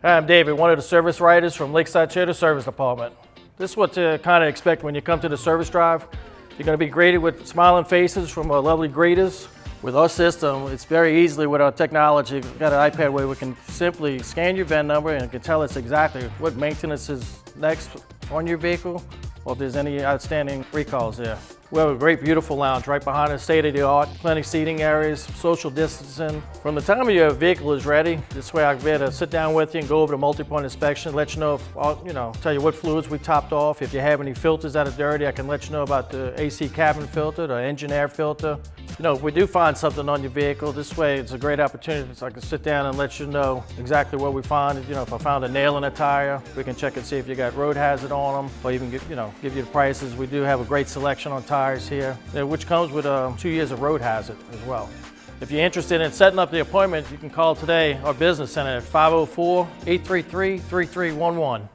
Hi, I'm David, one of the service writers from Lakeside Toyota Service Department. This is what to kind of expect when you come to the service drive. You're going to be greeted with smiling faces from our lovely greeters. With our system, it's very easily with our technology. We've got an iPad where we can simply scan your VIN number and it can tell us exactly what maintenance is next on your vehicle or if there's any outstanding recalls there. We have a great, beautiful lounge right behind us, state-of-the-art, plenty of seating areas, social distancing. From the time your vehicle is ready, this way I can be able to sit down with you and go over the multi-point inspection, let you know if, tell you what fluids we topped off. If you have any filters that are dirty, I can let you know about the AC cabin filter, the engine air filter. If we do find something on your vehicle, this way it's a great opportunity so I can sit down and let you know exactly what we find. If I found a nail in a tire, we can check and see if you got road hazard on them, or even give you the prices. We do have a great selection on tires here, which comes with 2 years of road hazard as well. If you're interested in setting up the appointment, you can call today our business center at 504-833-3311.